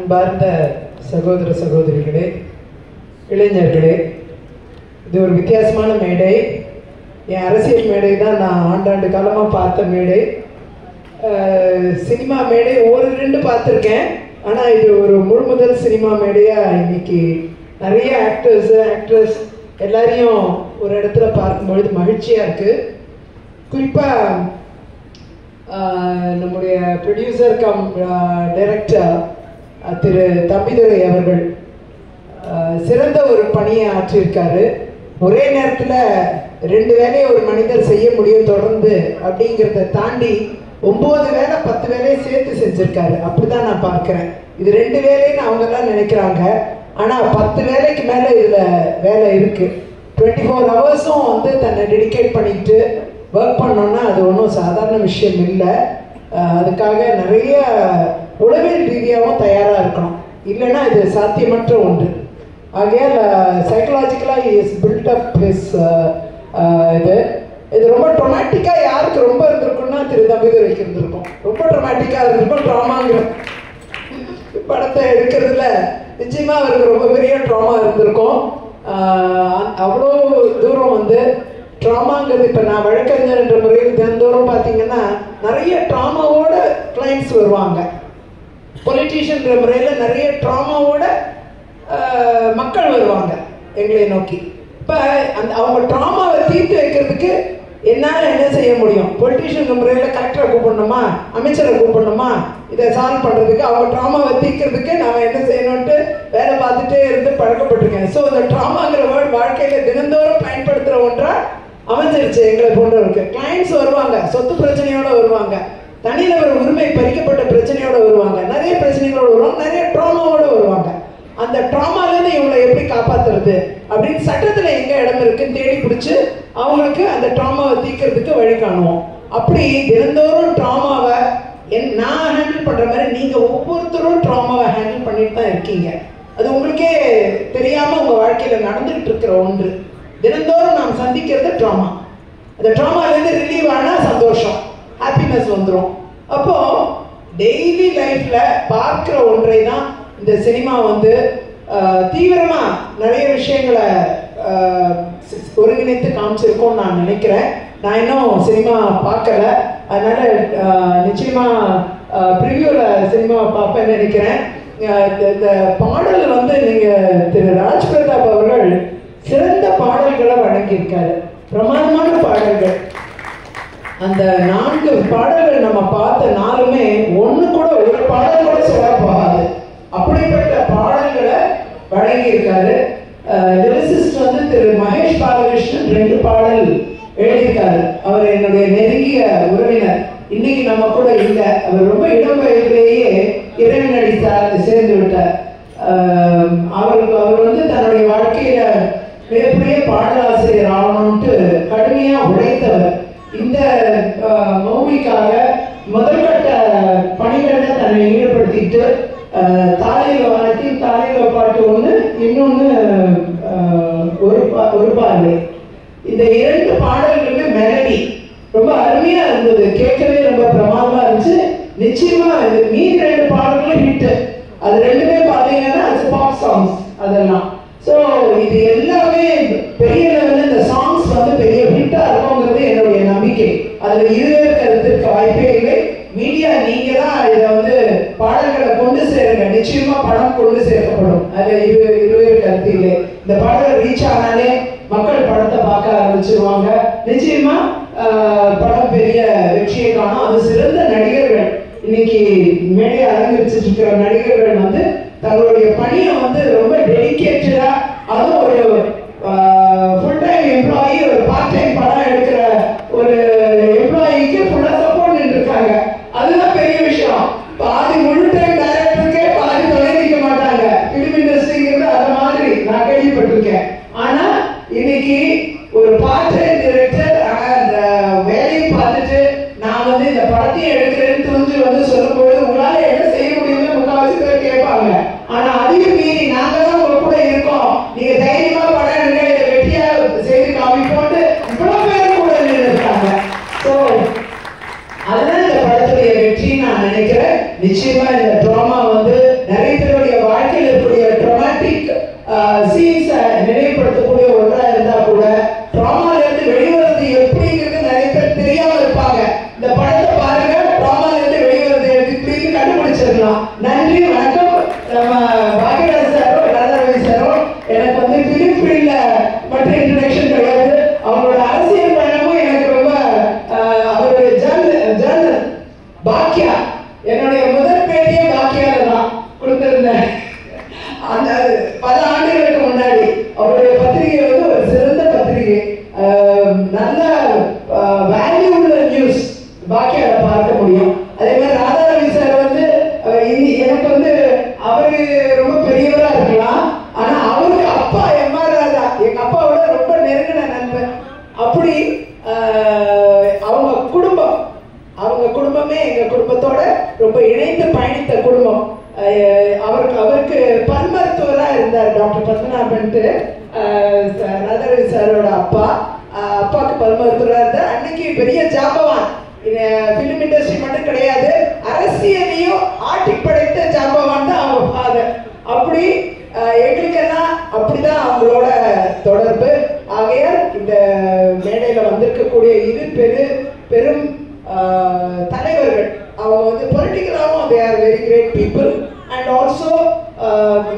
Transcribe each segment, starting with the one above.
அன்பார்ந்த சகோதர சகோதரிகளே, இளைஞர்களே, இது ஒரு வித்தியாசமான மேடை. என் அரசியல் மேடை தான் நான் ஆண்டாண்டு காலமாக பார்த்த மேடை. சினிமா மேடை ஒரு ரெண்டு பார்த்துருக்கேன். ஆனால் இது ஒரு முதல் சினிமா மேடையாக இன்னைக்கு நிறைய ஆக்ட்ரஸ் எல்லாரையும் ஒரு இடத்துல பார்க்கும்பொழுது மகிழ்ச்சியாக இருக்குது. குறிப்பாக நம்முடைய ப்ரொடியூசர் கம் டைரக்டர் திரு தம்பிதுரை அவர்கள் சிறந்த ஒரு பணியை ஆற்றியிருக்காரு. ஒரே நேரத்தில் 2 வேலையை ஒரு மனிதர் செய்ய முடியும் தொடர்ந்து அப்படிங்கிறத தாண்டி 9 வேலை 10 வேலையை சேர்த்து செஞ்சுருக்காரு. அப்படிதான் நான் பார்க்குறேன். இது 2 வேலைன்னு அவங்கெல்லாம் நினைக்கிறாங்க. ஆனால் 10 வேலைக்கு மேலே இதில் வேலை இருக்குது. 24 ஹவர்ஸும் வந்து தன்னை டெடிகேட் பண்ணிட்டு ஒர்க் பண்ணோன்னா அது ஒன்றும் சாதாரண விஷயம் இல்லை. அதுக்காக நிறைய உளவியல் ரீதியாகவும் தயாராக இருக்கணும். இல்லைன்னா இது சாத்தியமற்ற ஒன்று. ஆகையால் சைக்கலாஜிக்கலாக இஸ் பில்ட் அப் ஹிஸ் இது ரொம்ப ட்ரொமேட்டிக்காக யாருக்கு ரொம்ப இருந்திருக்குன்னா திரு தம்பிதுரைக்கு இருந்திருக்கும். ரொம்ப ட்ரொமேட்டிக்காக இருந்திருக்கும். ட்ராமாங்கிற படத்தை எடுக்கிறதுல நிச்சயமாக அவருக்கு ரொம்ப பெரிய ட்ராமா இருந்திருக்கும். அவ்வளோ தூரம் வந்து ட்ராமாங்கிறது இப்போ நான் வழக்கறிஞர் என்ற முறையில் தினந்தோறும் பார்த்தீங்கன்னா நிறைய ட்ராமாவோட கிளைண்ட்ஸ் வருவாங்க. பொலிட்டீஷியன்ற முறையில் நிறைய ட்ராமாவோட மக்கள் வருவாங்க எங்களை நோக்கி. இப்போ அவங்க ட்ராமாவை தீர்த்து வைக்கிறதுக்கு என்னால் என்ன செய்ய முடியும்? பொலிட்டீஷியன் முறையில் கலெக்டரை கூப்பிடணுமா, அமைச்சரை கூப்பிடணுமா, இதை சால்வ் பண்ணுறதுக்கு அவங்க ட்ராமாவை தீர்க்கிறதுக்கு நான் என்ன செய்யணும்ட்டு வேலை பார்த்துட்டே இருந்து பழக்கப்பட்டிருக்கேன். ஸோ இந்த ட்ராமாங்கிற வேர்ட் வாழ்க்கையில் தினந்தோறும் பயன்படுத்துகிற ஒன்றாக அமைஞ்சிருச்சு எங்களை போன்றவருக்கு. கிளைண்ட்ஸ் வருவாங்க, சொத்து பிரச்சனையோடு வருவாங்க, தனிநபர் உரிமை பறிக்கப்பட்ட பிரச்சனையோடு வருவாங்க, நிறைய பிரச்சனைகளோடு வருவாங்க, நிறைய ட்ராமாவோடு வருவாங்க. அந்த ட்ராமாலேருந்து இவங்களை எப்படி காப்பாற்றுறது அப்படின்னு சட்டத்தில் எங்கே இடம் இருக்குன்னு தேடி பிடிச்சி அவங்களுக்கு அந்த ட்ராமாவை தீர்க்கிறதுக்கு வழி காணுவோம். அப்படி தினந்தோறும் ட்ராமாவை நான் ஹேண்டில் பண்ணுற மாதிரி நீங்கள் ஒவ்வொருத்தரும் ட்ராமாவை ஹேண்டில் பண்ணிட்டு தான் இருக்கீங்க. அது உங்களுக்கே தெரியாமல் உங்கள் வாழ்க்கையில் நடந்துகிட்டு இருக்கிற ஒன்று. தினந்தோறும் நாம் சந்திக்கிறது ட்ராமா. அந்த ட்ராமாலேருந்து ரிலீவ் ஆனால் சந்தோஷம், ஹாப்பினஸ் வந்துடும். அப்போது டெய்லி லைஃப்பில் பார்க்குற ஒன்றை தான் இந்த சினிமா வந்து தீவிரமாக நிறைய விஷயங்களை ஒருங்கிணைத்து காமிச்சிருக்கோன்னு நான் நினைக்கிறேன். நான் இன்னும் சினிமா பார்க்கல, அதனால் நிச்சயமாக ப்ரிவியூவில் சினிமா பார்ப்பேன்னு நினைக்கிறேன். இந்த பாடல் வந்து நீங்கள் திரு ராஜ் பிரதாப் அவர்கள் சிறந்த பாடல்களை வழங்கியிருக்காரு. பிரமாதமான பாடல்கள். அந்த 4 பாடல்கள் நம்ம பார்த்த 4மே ஒன்று கூட ஒரு பாடல் கூட சொல்லப்படாது. அப்படிப்பட்ட பாடல்களை வழங்கியிருக்காரு. லிரிசிஸ்ட் வந்து திரு மகேஷ் பாலகிருஷ்ணன் 2 பாடல் எழுதியிருக்காரு. அவர் என்னுடைய நெருங்கிய உறவினர். இன்னைக்கு நம்ம கூட இல்லை. அவர் ரொம்ப இளம் வயதிலேயே இறைவனடி சேர்ந்து விட்டார். அவர் வந்து தன்னுடைய வாழ்க்கையில மிகப்பெரிய பாடலாசிரியர் ஆகணும்ட்டு கடுமையாக உழைத்தவர். இந்த மூவிக்காக முதற்கட்ட பணிகளில் தன்னை ஈடுபடுத்திட்டு தாலியில் வானத்தி தாலியில் பாட்டு ஒன்று, இன்னொன்று ஒரு பார்வை. இந்த 2 பாடல்களுமே மெலடி ரொம்ப அருமையாக இருந்தது. கேட்கவே ரொம்ப பிரமாதமாக இருந்துச்சு. நிச்சயமாக இது மீதி 2 பாடல்களும் ஹிட்டு. அது 2மே பார்த்தீங்கன்னா அது பாப் சாங்ஸ் அதெல்லாம். ஸோ இது எல்லாமே பெரிய லெவலில் இந்த சாங்ஸ் வந்து பெரிய ஹிட்டாக இருக்குங்கிறது என்னுடைய நம்பிக்கை. அதில் இருவேறு கருத்துக்கு வாய்ப்பே இல்லை. மீடியா நீங்கள் தான் இதை வந்து பாடல்களை கொண்டு சேருங்க. நிச்சயமாக படம் கொண்டு சேர்க்கப்படும். அதில் இருவேறு கருத்து இல்லை. இந்த பாடல்கள் ரீச் ஆனாலே மக்கள் படத்தை பார்க்க ஆரம்பிச்சிருவாங்க. நிச்சயமாக படம் பெரிய வெற்றியை காணும். அது சிறந்த நடிகர்கள் இன்னைக்கு மேலே அலங்கரிச்சிட்டு இருக்கிற நடிகர்கள் வந்து தங்களுடைய பணியை வந்து ரொம்ப டெடிகேட்டடா, அதுவும் ஒரு ஃபுல் டைம் எம்ப்ளாயி, ஒரு பார்ட் டைம் படம் எடுக்கிற ஒரு எம்ப்ளாயிக்கு ஃபுல்லா சப்போர்ட் நின்றுருக்காங்க. அதுதான் பெரிய விஷயம். பாதி முழு டைம் டைரக்டருக்கே பாதி தொலை நிற்க மாட்டாங்க. பிலிம் இண்டஸ்ட்ரிங்கிறது அது மாதிரி நான் கேள்விப்பட்டிருக்கேன். ஆனா இன்னைக்கு ஒரு பார்ட் டைம் டைரக்டர் அந்த வேலையை பார்த்துட்டு நான் வந்து இந்த படத்தையும் எடுக்கிறேன்னு துணிஞ்சு வந்து சொல்லும்போது உங்களால என்ன செய்ய முடியும்னு முக்கால்வாசி பேர் கேட்பாங்க. ஆனா அதையும் மீறி நாங்க தான் உங்க கூட இருக்கோம், நீங்க தைரியமா படம் எடுங்க, இதை வெற்றியா செய்து காமிப்போட்டு இவ்வளவு பேர் கூட நின்றுருக்காங்க. ஸோ அதனால இந்த படத்துடைய வெற்றி நான் நினைக்கிறேன். நிச்சயமா இந்த ட்ராமா வந்து நிறைய பேருடைய பாக்கியா, என்னுடைய முதல் பேட்டியே பாக்கியால தான் கொடுத்திருந்தேன். அந்த பல ஆண்டுகளுக்கு முன்னாடி அவருடைய பத்திரிகை வந்து ஒரு சிறந்த பத்திரிகை, நல்ல வேல்யூ உள்ள நியூஸ் பாக்கியால பார்க்க முடியும். அதே மாதிரி ராதாரவி சார் வந்து எனக்கு வந்து அவரு ரொம்ப பெரியவரா இருக்கலாம், ஆனா அவருக்கு அப்பா எம்ஆர் ராதா எங்க அப்பாவோட ரொம்ப நெருங்கின நண்பன். அப்படி அவங்க குடும்பமே எங்க குடும்பத்தோட ரொம்ப இணைந்து பயணித்த குடும்பம். அவருக்கு பல் மருத்துவரா இருந்தார் டாக்டர் பத்மநாபன்ட்டு, ராதாரவி சாரோட அப்பாவுக்கு பல் மருத்துவரா இருந்தார். அன்னைக்கு பெரிய ஜாம்பவான், பிலிம் இண்டஸ்ட்ரி மட்டும் கிடையாது, அரசியலையும் ஆட்டி படைத்த ஜாம்பவான் தான் அவங்க ஃபாதர். அப்படி எங்களுக்கெல்லாம் அப்படிதான் அவங்களோட தொடர்பு. ஆகையால் இந்த மேடையில வந்திருக்கக்கூடிய இரு பெரும் தலைவர்கள், அவங்க வந்து பொலிட்டிக்கலாகவும் they are very great people and also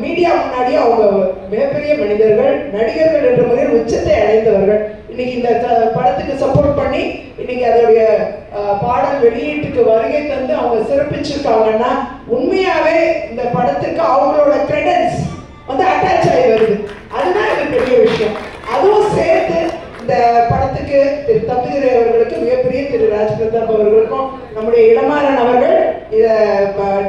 media முன்னாடி அவங்க மிகப்பெரிய மனிதர்கள், நடிகர்கள் என்ற முறையில் உச்சத்தை அடைந்தவர்கள். இன்னைக்கு இந்த படத்துக்கு சப்போர்ட் பண்ணி இன்னைக்கு அதோடைய பாடல் வெளியீட்டுக்கு வருகை தந்து அவங்க சிறப்பிச்சிருக்காங்கன்னா உண்மையாவே இந்த படத்துக்கு அவங்களோட கிரெடென்ஸ் வந்து அட்டாச் ஆகி வருது. அதுதான் எனக்கு பெரிய விஷயம். அதுவும் சேர்த்து இந்த படத்துக்கு திரு தம்பிதுரை அவர்களுக்கு, மிகப்பெரிய திரு ராஜ் பிரதாப் அவர்களுக்கும், நம்முடைய இளமாறன் அவர்கள் இதை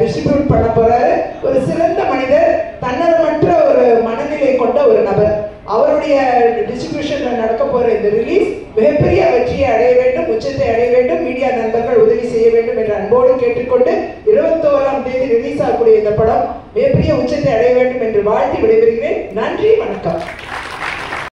டிஸ்ட்ரிபியூட் பண்ண போறாரு. ஒரு சிறந்த மனிதர், தன்னலமற்ற ஒரு மனநிலை கொண்ட ஒரு நபர். அவருடைய டிஸ்ட்ரிபியூஷன்ல நடக்க போற இந்த ரிலீஸ் மிகப்பெரிய வெற்றியை அடைய வேண்டும், உச்சத்தை அடைய வேண்டும். மீடியா நண்பர்கள் உதவி செய்ய வேண்டும் என்ற அன்போடு கேட்டுக்கொண்டு 21ஆம் தேதி ரிலீஸ் ஆகக்கூடிய இந்த படம் மிகப்பெரிய உச்சத்தை அடைய வேண்டும் என்று வாழ்த்தி விடைபெறுகிறேன். நன்றி, வணக்கம்.